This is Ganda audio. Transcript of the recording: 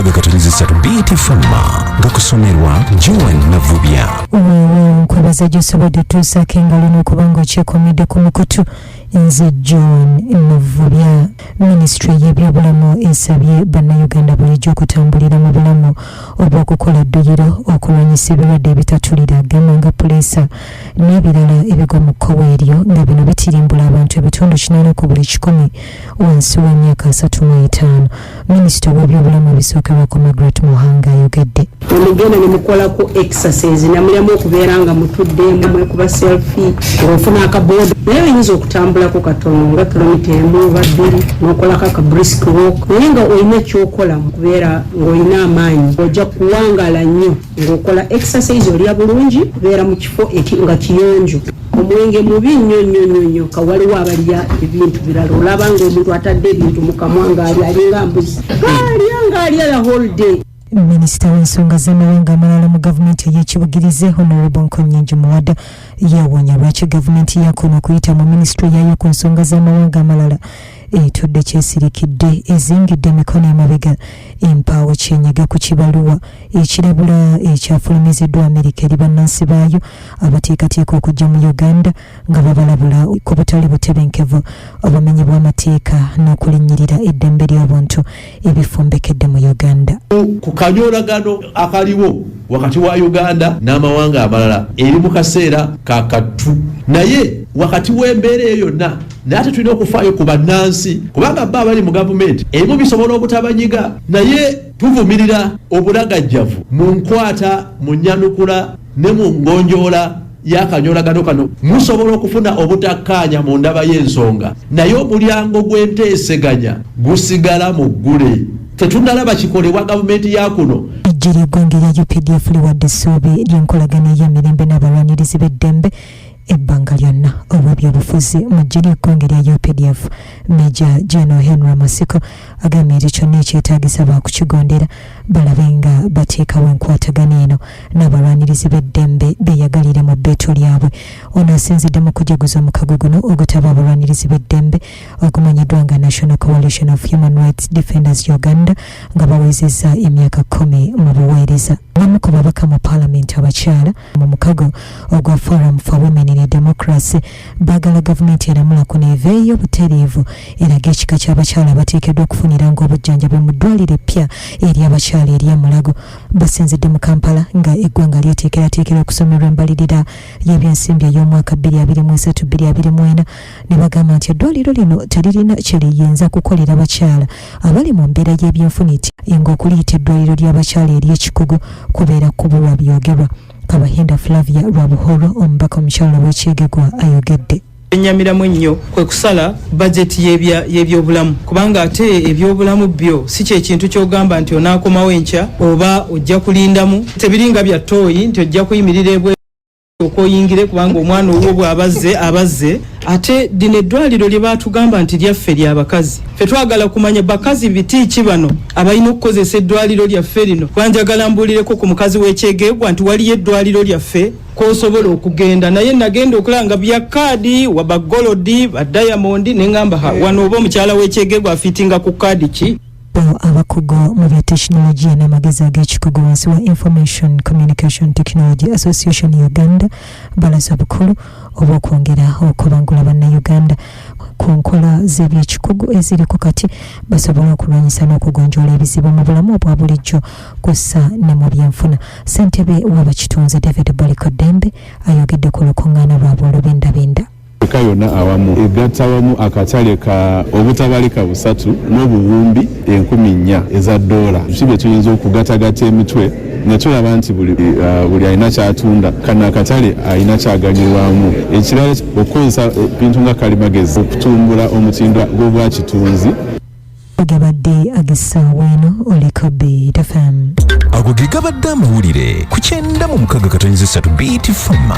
mukaga katolizi satu BTFM nga kusomerwa Joan Navubya. Nkwebaza gy'osobodde tuusaako engalo n'okuba ng'okyekomedde ku mukutu. Nze Joan Navubya. Minisitule y'ebyobulamu esabye bannayuganda bulijjo okutambulira mu bulamu obw'okukola dduyiro okulwanyisa ebirwadde ebitatulira gamba nga puleesa n'ebirala ebigwa mu kkobo eryo nga bino bitirimbula abantu ebitundu 80 ku buli 100 wansi w'emyaka 35. Minisita w'ebyobulamu ebisookerwako Margaret Muhanga ayogedde. Mugenda ne mukolako exercise namulyamu okubeera nga mutudde mwekuba selfie ng'ofuna akaboda naye oyinza okutambulako katono nga kilomita emu oba bbiri n'okolako aka brisk walk naye nga olina ekyokola mu kubeera ng'olina amaanyi ojja kuwangaala nnyo ng'okola exercise olya bulungi kubeera mu kifo nga kiyonjo. Omwenge mubi nnyo kawaliwo abalya ebintu birala olaba ng'omuntu atadde ebintu mu kamwa ng'alinga mbuzi alya the whole day. Minisita w'ensonga z'amawanga amalala mu gavumenti ey'ekibugirize Honorable Nkonyingi Muwada yeewonya lwaki gavumenti yakono okuyita mu minisitule yayo ku nsonga z'amawanga amalala etudde kyesirikidde ezingidde emikono emabega empaawo kyenyega ku kibaluwa ekirabula ekyafulumiziddwa Amerika eri bannansi baayo abateekateeka okujja mu Uganda nga babalabula ku butali butebenkevu obumenyi bw'amateeka n'okulinnyirira eddembe ly'obuntu ebifumbekedde mu Uganda. Ku kanyoolagano akaliwo wakati wa Uganda n'amawanga amalala eri mu kaseera kakatu naye wakati w'embeera eyo yonna nate tulina okufaayo ku bannansi kubanga bba abali mu gavumenti ebimu bisobola obutabanyiga naye tuvumirira obulagajjavu mu nkwata mu nnyanukula ne mu ngonjoola y'akanyolagano kano musobola okufuna obutakkaanya mu ndaba y'ensonga naye omulyango gw'enteeseganya gusigala mu ggule tetunalaba kikolebwa gavumenti ya kuno. Ejjira eggwanga erya UPDF liwadde essuubi ly'enkolagana ey'emirembe n'abalwanirizi b'eddembe ebbanga lyonna olw'ebyobufuzi mu ggiri eggwanga erya UPDF. Major General Henry Masiko agambye nti kyonna ekyetaagisa baakukigondera balabe nga bateekawo enkwatagana eno n'abalwanirizi b'eddembe beeyagalire mu bbeeto lyabwe. Ono asinzidde mu kujaguza omukago guno ogutaba abalwanirizi b'eddembe ogumanyiddwa nga National Coalition of Human Rights Defenders Uganda nga bawezezza emyaka 10 mu buweereza. Bamu ku babaka mu Parliament abakyala mu mukago ogwa Forum for Women in Democracy baagala gavumenti eramulako neeveeyo butereevu eraga ekika ky'abakyala bateekeddwa okufuniranga obujjanjabi mu ddwaliro eppya eri abakyala erya Mulago. Basinzidde mu Kampala nga eggwanga lyeteekerateekera okusomerwa embalirira y'ebyensimbi ey'omwaka 2023-2024 ne bagamba nti eddwaliro lino teririna kye liyinza kukolera abakyala abali mu mbeera y'ebyenfuniti ng'okuliyita eddwaliro ly'abakyala ery'ekikugu kubeera kubulwa byogerwa. Kabahinda Flavia Rwabuhoro omubaka omukyala w'ekyegegwa ayogedde. Enyamiramu ennyo kwe kusala budget y'ebyobulamu kubanga ate ebyobulamu byo si kye kintu ky'ogamba nti onaakomawo enkya oba ojja kulindamu tebiringa bya ttooyi nti ojja kuyimirira ebwe okoyingire kubanga omwana owuwo bw'abazze ate dino eddwaliro lye baatugamba nti lyaffe ly'abakazi ffe twagala kumanya bakazi biti ki bano abalina okukozesa eddwaliro lyaffe lino banjagala mbuulireko ku mukazi w'ekyegegwa nti waliyo eddwaliro lyaffe kosobola okugenda naye nagenda okulanga bya kaadi wa bagolodi ba diamond nengamba wano oba omukyala w'ekyegegwa afitinga ku kaadi ki. Abakugu mu bya tekinologiya n'amagezi ag'ekikugu wansi wa Information Communication Technology Association Uganda balaza bukulu obw'okwongera okubangula bannayuganda ku nkola z'ebyekikugu eziriko kati basobola okulwanyisa n'okugonjoola ebizibu mu bulamu obwa bulijjo kw'ossa ne mu byenfuna. Ssentebe w'abakitunzi David Baliko Dembe ayogedde ku lukuŋŋaana lwabwe olubendabenda. Yonna awamu egatta awamu akatale ka obutabalika busatu n'obuwumbi 10,000 eza dola. Kibye tuyinza okugatagata emitwe ne tulaba nti buli alina kyatunda kana akatale alina kyaganyirwamu. Ekirala okukozesa ebintu nga kalimagezi okutumbula omutindo gw'obwakitunzi. Agabadde agisaawa eno oliko BTFM. Ago ge gabadde amawulire ku 96.3 BTFM.